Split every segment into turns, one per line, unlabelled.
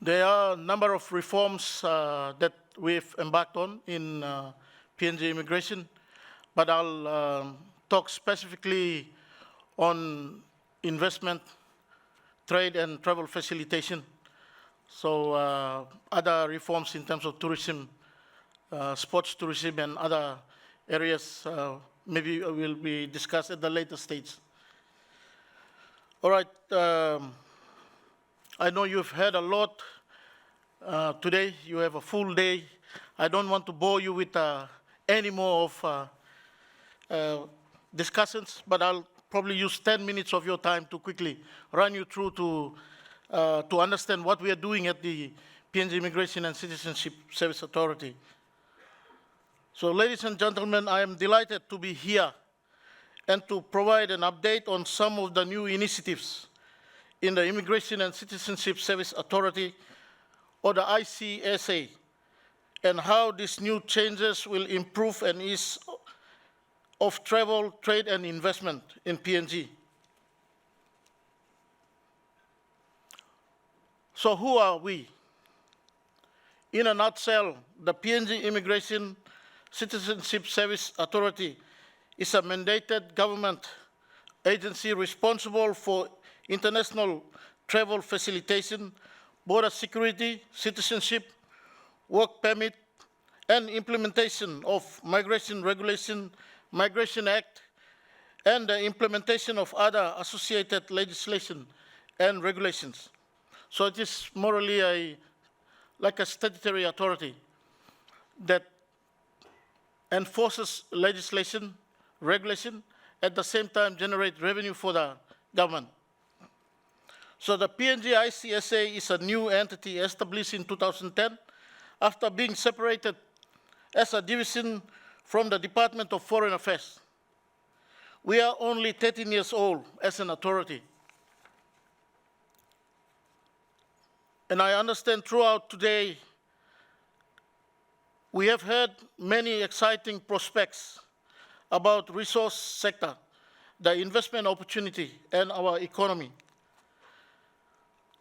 There are a number of reforms that we've embarked on in PNG immigration, but I'll talk specifically on investment, trade and travel facilitation. So other reforms in terms of tourism, sports tourism and other areas maybe will be discussed at the later stage. All right, I know you've heard a lot today. You have a full day. I don't want to bore you with any more of discussions, but I'll probably use 10 minutes of your time to quickly run you through to understand what we are doing at the PNG Immigration and Citizenship Service Authority. So ladies and gentlemen, I am delighted to be here and to provide an update on some of the new initiatives in the Immigration and Citizenship Service Authority, or the ICSA, and how these new changes will improve and ease of travel, trade, and investment in PNG. So who are we? In a nutshell, the PNG Immigration Citizenship Service Authority is a mandated government agency responsible for international travel facilitation, border security, citizenship, work permit, and implementation of migration regulation, Migration Act, and the implementation of other associated legislation and regulations. So it is morally like a statutory authority that enforces legislation, regulation, at the same time generate revenue for the government. So the PNG ICSA is a new entity established in 2010 after being separated as a division from the Department of Foreign Affairs. We are only 13 years old as an authority. And I understand throughout today, we have heard many exciting prospects about resource sector, the investment opportunity, and our economy.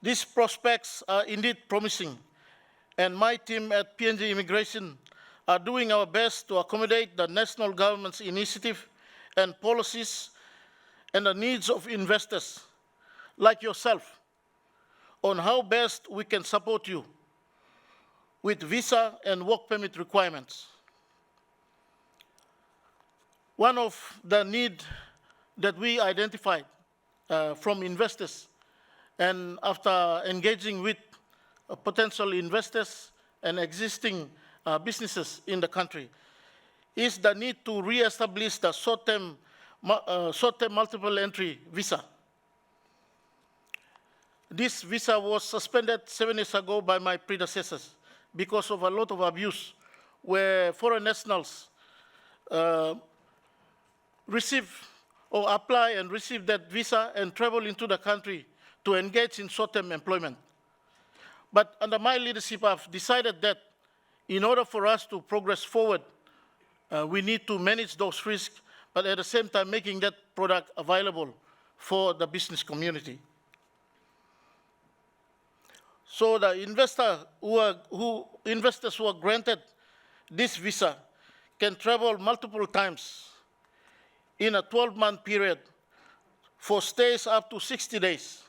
These prospects are indeed promising, and my team at PNG Immigration are doing our best to accommodate the national government's initiative and policies and the needs of investors like yourself on how best we can support you with visa and work permit requirements. One of the needs that we identified from investors, and after engaging with potential investors and existing businesses in the country, is the need to re-establish the short-term multiple entry visa. This visa was suspended 7 years ago by my predecessors because of a lot of abuse, where foreign nationals receive or apply and receive that visa and travel into the country to engage in short-term employment. But under my leadership, I've decided that in order for us to progress forward, we need to manage those risks, but at the same time making that product available for the business community. So the investors who are granted this visa can travel multiple times in a 12-month period for stays up to 60 days.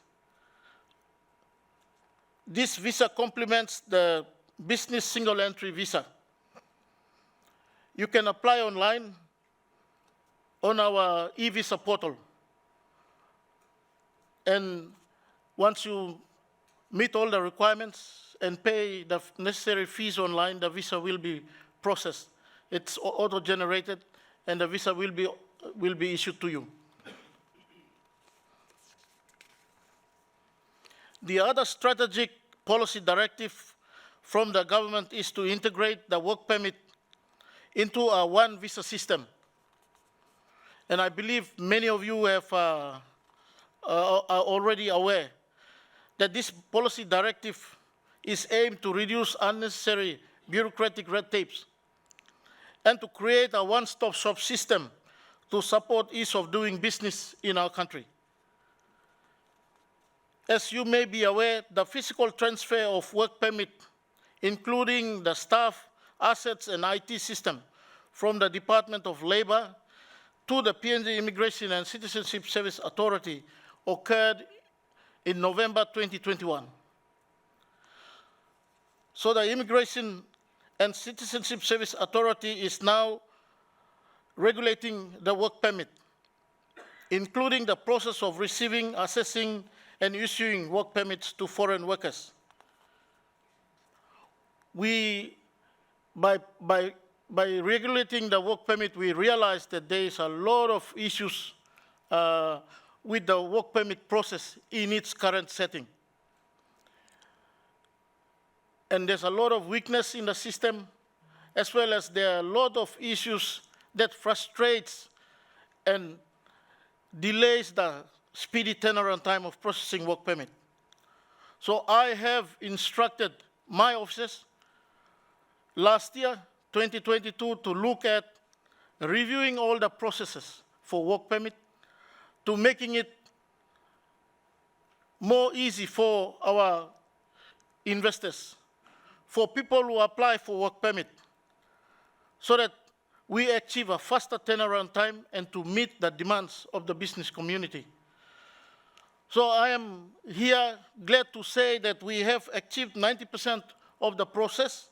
This visa complements the business single entry visa. You can apply online on our e-visa portal. And once you meet all the requirements and pay the necessary fees online, the visa will be processed. It's auto-generated, and the visa will be issued to you. The other strategic policy directive from the government is to integrate the work permit into a one visa system. And I believe many of you are already aware that this policy directive is aimed to reduce unnecessary bureaucratic red tapes and to create a one-stop shop system to support ease of doing business in our country. As you may be aware, the physical transfer of work permit, including the staff, assets, and IT system from the Department of Labor to the PNG Immigration and Citizenship Service Authority occurred in November 2021. So the Immigration and Citizenship Service Authority is now regulating the work permit, including the process of receiving, assessing, and issuing work permits to foreign workers. By regulating the work permit, we realized that there is a lot of issues with the work permit process in its current setting. And there's a lot of weakness in the system, as well as there are a lot of issues that frustrates and delays the speedy turnaround time of processing work permit. So I have instructed my officers last year, 2022, to look at reviewing all the processes for work permit, to making it more easy for our investors, for people who apply for work permit, so that we achieve a faster turnaround time and to meet the demands of the business community. So I am here glad to say that we have achieved 90% of the process.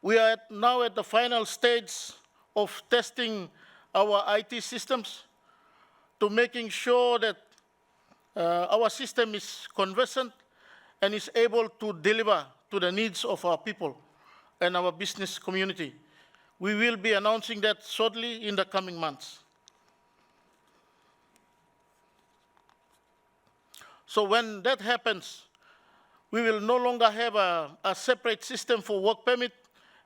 We are now at the final stage of testing our IT systems to making sure that our system is conversant and is able to deliver to the needs of our people and our business community. We will be announcing that shortly in the coming months. So when that happens, we will no longer have a separate system for work permit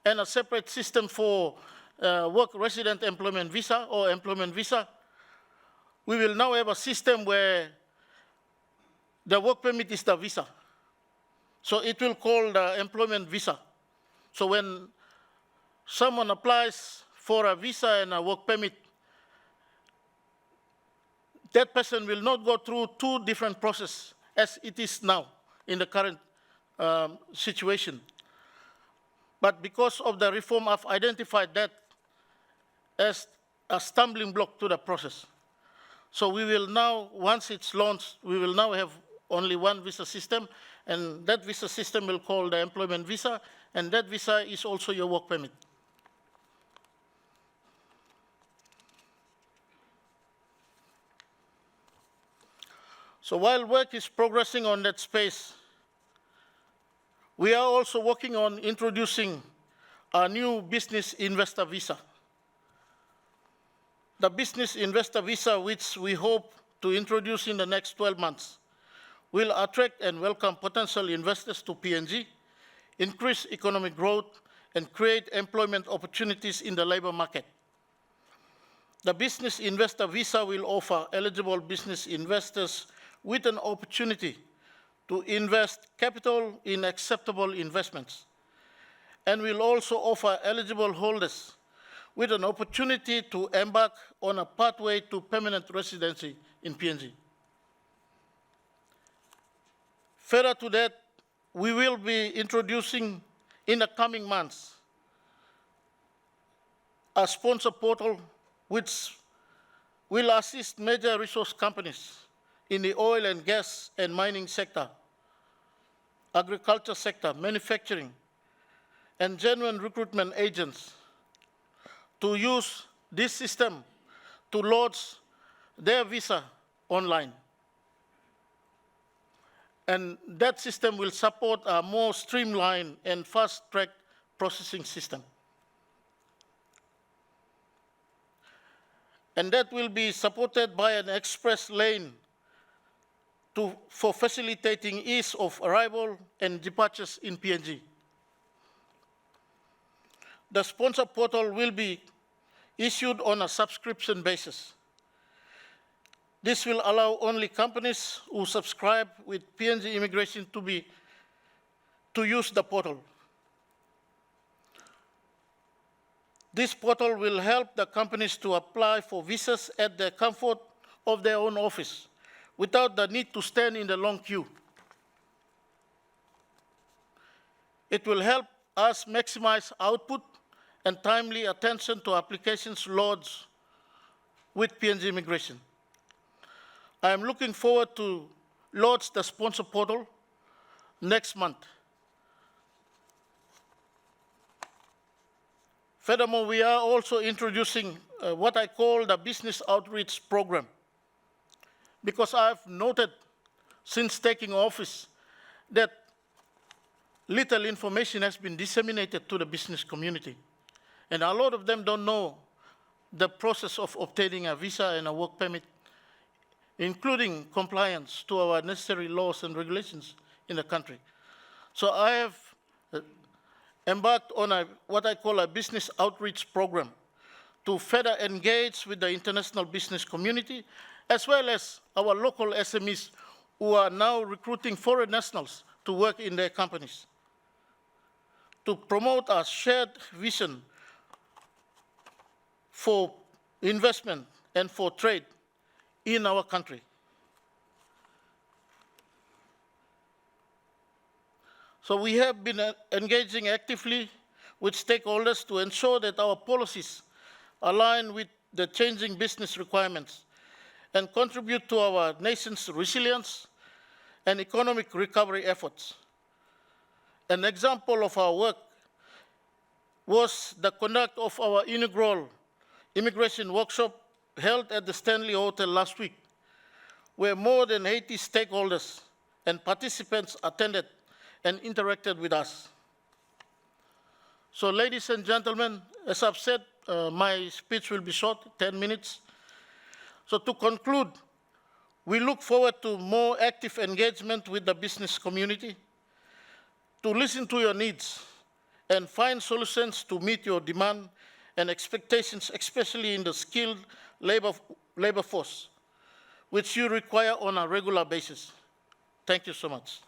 and a separate system for work resident employment visa or employment visa. We will now have a system where the work permit is the visa. So it will call the employment visa. So when someone applies for a visa and a work permit, that person will not go through two different processes as it is now in the current situation. But because of the reform, I've identified that as a stumbling block to the process. So we will now, once it's launched, we will now have only one visa system, and that visa system will call the employment visa, and that visa is also your work permit. So while work is progressing on that space, we are also working on introducing a new business investor visa. The business investor visa, which we hope to introduce in the next 12 months, will attract and welcome potential investors to PNG, increase economic growth, and create employment opportunities in the labor market. The business investor visa will offer eligible business investors with an opportunity to invest capital in acceptable investments, and will also offer eligible holders with an opportunity to embark on a pathway to permanent residency in PNG. Further to that, we will be introducing in the coming months a sponsor portal which will assist major resource companies in the oil and gas and mining sector, agriculture sector, manufacturing, and genuine recruitment agents to use this system to launch their visa online. And that system will support a more streamlined and fast-track processing system. And that will be supported by an express lane for facilitating ease of arrival and departures in PNG. The sponsor portal will be issued on a subscription basis. This will allow only companies who subscribe with PNG Immigration to use the portal. This portal will help the companies to apply for visas at the comfort of their own office, without the need to stand in the long queue. It will help us maximize output and timely attention to applications lodged with PNG Immigration. I am looking forward to launch the sponsor portal next month. Furthermore, we are also introducing what I call the business outreach program, because I've noted since taking office that little information has been disseminated to the business community. And a lot of them don't know the process of obtaining a visa and a work permit, including compliance to our necessary laws and regulations in the country. So I have embarked on what I call a business outreach program to further engage with the international business community, as well as our local SMEs who are now recruiting foreign nationals to work in their companies, to promote a shared vision for investment and for trade in our country. So we have been engaging actively with stakeholders to ensure that our policies align with the changing business requirements and contribute to our nation's resilience and economic recovery efforts. An example of our work was the conduct of our inaugural immigration workshop held at the Stanley Hotel last week, where more than 80 stakeholders and participants attended and interacted with us. So ladies and gentlemen, as I've said, my speech will be short, 10 minutes. So to conclude, we look forward to more active engagement with the business community, to listen to your needs and find solutions to meet your demand and expectations, especially in the skilled labor force, which you require on a regular basis. Thank you so much.